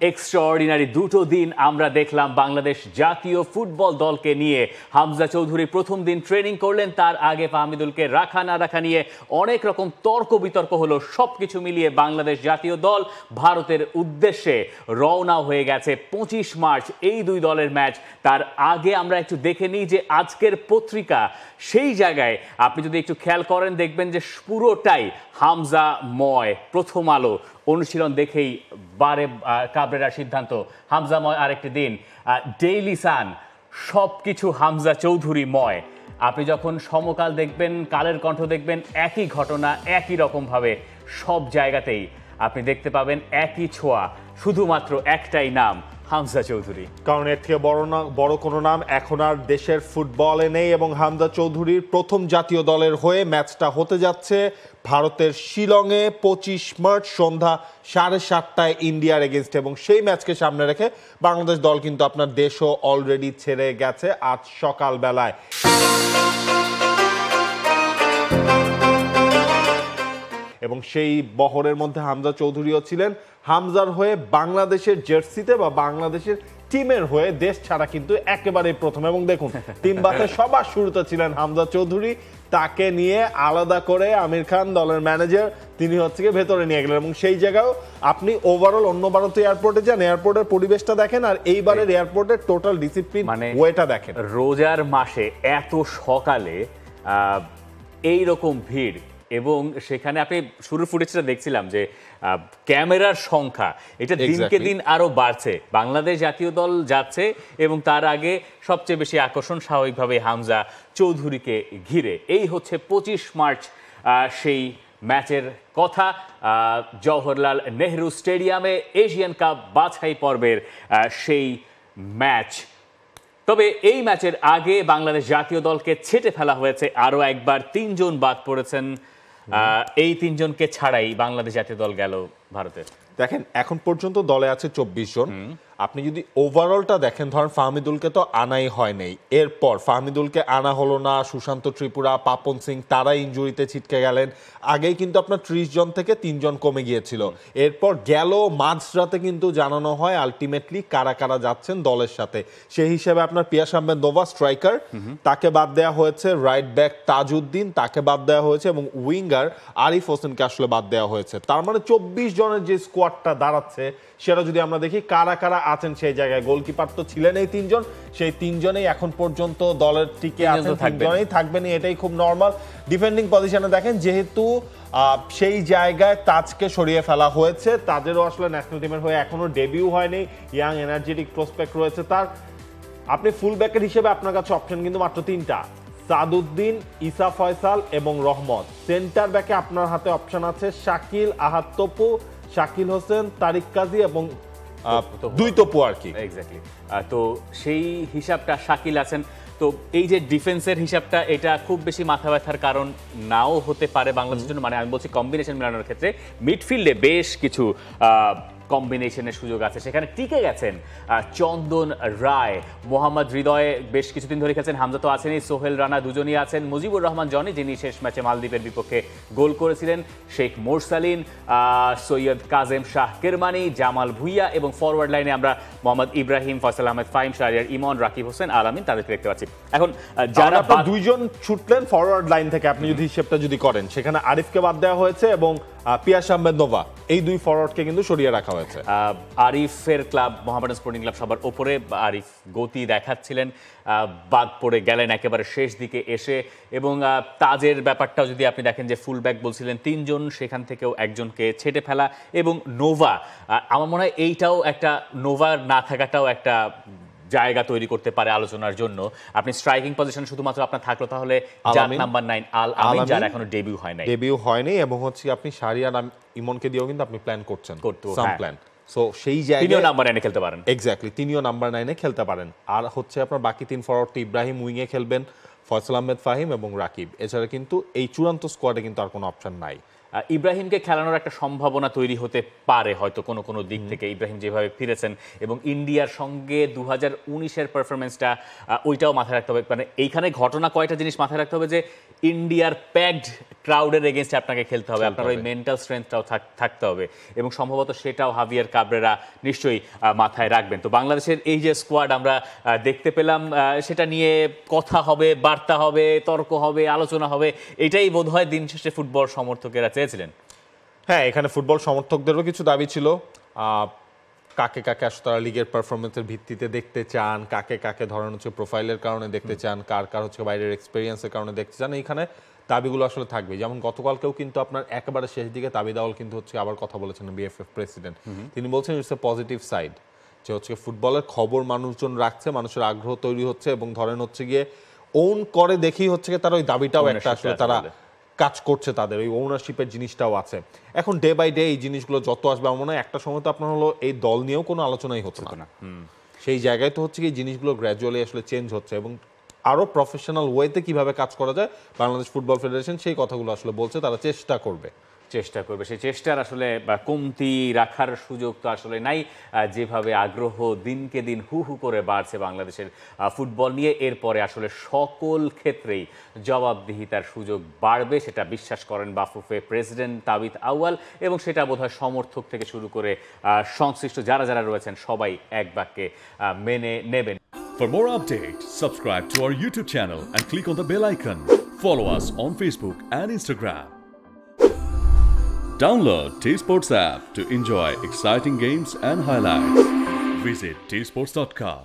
Extraordinary দুটো দিন আমরা দেখলাম বাংলাদেশ জাতীয় ফুটবল দলকে নিয়ে। হামজা চৌধুরী প্রথম দিন ট্রেনিং করলেন, তার আগে ফাহমিদুলকে রাখা না রাখা নিয়ে অনেক রকম তর্ক বিতর্ক হলো। সবকিছু মিলিয়ে বাংলাদেশ জাতীয় দল ভারতের উদ্দেশ্যে রওনা হয়ে গেছে 25 মার্চ এই দুই দলের ম্যাচ। তার আগে আমরা একটু দেখে নিই যে আজকের পত্রিকা, সেই জায়গায় আপনি যদি একটু খেয়াল করেন দেখবেন যে পুরোটাই হামজা ময়। প্রথম আলো অনুশীলন দেখেই বারে কাবরেরার সিদ্ধান্ত হামজাময় আরেকটি দিন। ডেইলি সান সব কিছু হামজা চৌধুরী ময়। আপনি যখন সমকাল দেখবেন, কালের কণ্ঠ দেখবেন, একই ঘটনা একই রকমভাবে সব জায়গাতেই আপনি দেখতে পাবেন একই ছোঁয়া, শুধুমাত্র একটাই নাম, হামজা চৌধুরী। কারণ এর থেকে বড় কোনো নাম এখন আর দেশের ফুটবলে নেই। এবং হামজা চৌধুরীর প্রথম জাতীয় দলের হয়ে ম্যাচটা হতে যাচ্ছে ভারতের শিলংয়ে 25 মার্চ সন্ধ্যা 7:30টায় ইন্ডিয়ার এগেনস্ট। এবং সেই ম্যাচকে সামনে রেখে বাংলাদেশ দল কিন্তু আপনার দেশও অলরেডি ছেড়ে গেছে আজ সকালবেলায়। এবং সেই বহরের মধ্যে হামজা চৌধুরীও ছিলেন। হামজার হয়ে বাংলাদেশের জার্সিতে বা বাংলাদেশের টিমের হয়ে দেশ ছাড়া কিন্তু একেবারে প্রথম। এবং দেখুন, টিম বাসে সবার শুরুতে ছিলেন হামজা চৌধুরী, তাকে নিয়ে আলাদা করে আমির খান দলের ম্যানেজার তিনি হচ্ছে ভেতরে নিয়ে গেলেন। এবং সেই জায়গাও আপনি ওভারঅল অন্য ভারতীয় এয়ারপোর্টে যান, এয়ারপোর্টের পরিবেশটা দেখেন, আর এইবারের এয়ারপোর্টের টোটাল ডিসিপ্লিন মানে ওয়েটা দেখেন। রোজার মাসে এত সকালে এইরকম ভিড়, এবং সেখানে আপনি শুরুর ফুটেজটা দেখছিলাম যে ক্যামেরার সংখ্যা এটা দিনকে দিন আরো বাড়ছে। বাংলাদেশ জাতীয় দল যাচ্ছে এবং তার আগে সবচেয়ে বেশি আকর্ষণ স্বাভাবিকভাবে হামজা চৌধুরীকে ঘিরে। এই হচ্ছে 25 মার্চ সেই ম্যাচের কথা, জওহরলাল নেহরু স্টেডিয়ামে এশিয়ান কাপ বাছাই পর্বের সেই ম্যাচ। তবে এই ম্যাচের আগে বাংলাদেশ জাতীয় দলকে ছেটে ফেলা হয়েছে আরো একবার। 3 জন বাদ পড়েছেন। এই 3 জনকে ছাড়াই বাংলাদেশ জাতীয় দল গেল ভারতে। দেখেন, এখন পর্যন্ত দলে আছে 24 জন। আপনি যদি ওভারঅলটা দেখেন, ধরেন ফাহমিদুলকে তো আনাই হয় নাই, এরপর ফাহমিদুলকে আনা হলো না, সুশান্ত ত্রিপুরা, পাপন সিং তারা ইনজুরিতে ছিটকে গেলেন। আগেই কিন্তু আপনার 30 জন থেকে 3 জন কমে গিয়েছিল। এরপর গেল মাঝরাতে কিন্তু জানানো হয় আলটিমেটলি কারা কারা যাচ্ছেন দলের সাথে। সেই হিসেবে আপনার পিয়াস আহমেদ নোভা স্ট্রাইকার, তাকে বাদ দেওয়া হয়েছে। রাইট ব্যাক তাজউদ্দিন, তাকে বাদ দেওয়া হয়েছে। এবং উইঙ্গার আরিফ হোসেনকে আসলে বাদ দেওয়া হয়েছে। তার মানে 24 জনের যে স্কোয়াডটা দাঁড়াচ্ছে সেটা যদি আমরা দেখি কারা কারা আছেন সেই জায়গায়। গোলকিপার তো ছিলেন এই 3 জন, সেই 3 জনেই এখন পর্যন্ত দলের টিকে আছেন, 3 জনেই থাকবেন, এটাই খুব নরমাল। ডিফেন্ডিং পজিশনে দেখেন, যেহেতু সেই জায়গায় তাজকে সরিয়ে ফেলা হয়েছে, তাদেরও আসলে ন্যাশনাল টিমের হয়ে এখনো ডেবিউ হয়নি। ইয়াং এনার্জেটিক প্রসপেক্ট রয়েছে তার। আপনি ফুল ব্যাকের হিসেবে আপনার কাছে অপশন কিন্তু মাত্র 3টা, সাদউদ্দিন, ইসা ফয়সাল এবং রহমত। সেন্টার ব্যাকে আপনার হাতে অপশন আছে শাকিল, আহাদ তপু, শাকিল হোসেন, তারিক কাজী এবং 2 তপু আর কি। এক্স্যাক্টলি। তো সেই হিসাবটা শাকিল আছেন। তো এই যে ডিফেন্সের হিসাবটা, এটা খুব বেশি মাথা ব্যথার কারণ নাও হতে পারে বাংলাদেশের জন্য। মানে আমি বলছি কম্বিনেশন মেলানোর ক্ষেত্রে মিডফিল্ডে বেশ কিছু কম্বিনেশনের সুযোগ আছে। সেখানে টিকে গেছেন চন্দন রায়, মোহাম্মদ হৃদয় বেশ কিছুদিন ধরে খেলছেন, হামজা তো আছেনই, সোহেল রানা দুজনই আছেন, মুজিবুর রহমান জনি যিনি শেষ ম্যাচে মালদ্বীপের বিপক্ষে গোল করেছিলেন, শেখ মোরসালিন, সৈয়দ কাজেম শাহ কেরমানি, জামাল ভুইয়া, এবং ফরওয়ার্ড লাইনে আমরা মোহাম্মদ ইব্রাহিম, ফয়সাল আহমেদ ফাহিম, শাহরিয়ার ইমন, রাকিব হোসেন, আলামিন তাদেরকে দেখতে পাচ্ছি। এখন যারা 2 জন ছুটলেন ফরওয়ার্ড লাইন থেকে, আপনি যদি হিসেবটা যদি করেন, সেখানে আরিফকে বাদ দেওয়া হয়েছে এবং পিয়াস আহমেদ নোভা, এই 2 ফরওয়ার্ডকে কিন্তু সরিয়ে রাখা হয়েছে। আরিফের ক্লাব মোহামেডান স্পোর্টিং ক্লাব সবার ওপরে, আরিফ গতি দেখাচ্ছিলেন, বাদ পড়ে গেলেন একেবারে শেষ দিকে এসে। এবং তাজের ব্যাপারটাও যদি আপনি দেখেন যে ফুল ব্যাক বলছিলেন 3 জন, সেখান থেকেও একজনকে ছেটে ফেলা। এবং নোভা, আমার মনে হয় এইটাও একটা, নোভার না থাকাটাও একটা জায়গা তৈরি করতে পারে আলোচনার জন্য। আপনি স্ট্রাইকিং পজিশন শুধুমাত্র আপনার থাকলো তাহলে নাম্বার 9 আল আমিন, যার এখনো ডেবিউ হয়নি, এবং হচ্ছে আপনি শাহরিয়ার ইমনকে দিয়েও কিন্তু আপনি প্ল্যান করছেন, সাম প্ল্যান। সো সেই জায়গায় তিনিও নাম্বার 9 খেলতে পারেন। এক্স্যাক্টলি, তিনিও নাম্বার 9 খেলতে পারেন। আর হচ্ছে আপনার বাকি 3 ফরওয়ার্ড, ইব্রাহিম উইংয়ে খেলবেন, ফয়সাল আহমেদ ফাহিম এবং রাকিব। এছাড়া কিন্তু এই চূড়ান্ত স্কোয়াডে কিন্তু আর কোনো অপশন নাই। ইব্রাহিমকে খেলানোর একটা সম্ভাবনা তৈরি হতে পারে হয়তো কোনো কোনো দিক থেকে, ইব্রাহিম যেভাবে ফিরেছেন এবং ইন্ডিয়ার সঙ্গে 2019-এর পারফরমেন্সটা ওইটাও মাথায় রাখতে হবে। মানে এইখানে ঘটনা কয়টা জিনিস মাথায় রাখতে হবে যে ইন্ডিয়ার প্যাকড ক্রাউডের এগেনস্টে আপনাকে খেলতে হবে, আপনার ওই মেন্টাল স্ট্রেংথটাও থাকতে হবে এবং সম্ভবত সেটাও হাভিয়ার কাবরেরা নিশ্চয়ই মাথায় রাখবেন। তো বাংলাদেশের এই যে স্কোয়াড আমরা দেখতে পেলাম, সেটা নিয়ে কথা হবে, বার্তা হবে, তর্ক হবে, আলোচনা হবে, এটাই বোধহয় দিন শেষে ফুটবল সমর্থকেরা চেয়েছিলেন। হ্যাঁ, এখানে ফুটবল সমর্থকদেরও কিছু দাবি ছিল, কাকে কাকে আসলে তারা লিগের পারফরমেন্সের ভিত্তিতে দেখতে চান, কাকে কাকে ধরেন হচ্ছে প্রোফাইলের কারণে দেখতে চান, কার কার হচ্ছে বাইরের এক্সপিরিয়েন্সের কারণে দেখতে চান। এইখানে দাবিগুলো আসলে থাকবে। যেমন গতকালকেও কিন্তু আপনার একেবারে শেষ দিকে তাবিদ আউয়াল কিন্তু হচ্ছে আবার কথা বলেছেন বিএফএফ প্রেসিডেন্ট। তিনি বলছেন ইটস এ পজিটিভ সাইড, যে হচ্ছে ফুটবলের খবর মানুষজন রাখছে, মানুষের আগ্রহ তৈরি হচ্ছে এবং ধরেন হচ্ছে গিয়ে ওন করে দেখেই হচ্ছে তারা ওই দাবিটাও একটা আসলে তারা কাজ করছে, তাদের ওই ওনারশিপের জিনিসটাও আছে। এখন ডে বাই ডে এই জিনিসগুলো যত আসবে, আমার মনে হয় একটা সময় তো আপনার হলো এই দল নিয়েও কোনো আলোচনাই হচ্ছে না, সেই জায়গায় তো হচ্ছে কি জিনিসগুলো গ্র্যাজুয়ালি আসলে চেঞ্জ হচ্ছে এবং আরো প্রফেশনাল ওয়েতে কিভাবে কাজ করা যায় বাংলাদেশ ফুটবল ফেডারেশন সেই কথাগুলো আসলে বলছে, তারা চেষ্টা করবে। সেই চেষ্টার আসলে কমতি রাখার সুযোগ তো আসলে নাই। যেভাবে আগ্রহ দিনকে দিন হু হু করে বাড়ছে বাংলাদেশের ফুটবল নিয়ে, এরপরে আসলে সকল ক্ষেত্রেই জবাবদিহিতার সুযোগ বাড়বে, সেটা বিশ্বাস করেন বাফুফে প্রেসিডেন্ট তাবিদ আউয়াল এবং সেটা বোধহয় সমর্থক থেকে শুরু করে সংশ্লিষ্ট যারা যারা রয়েছেন সবাই এক বাক্যে মেনে নেবেন। For more updates, subscribe to our YouTube channel and click on the bell icon. Follow us on Facebook and Instagram. Download T-Sports app to enjoy exciting games and highlights. Visit tsports.com.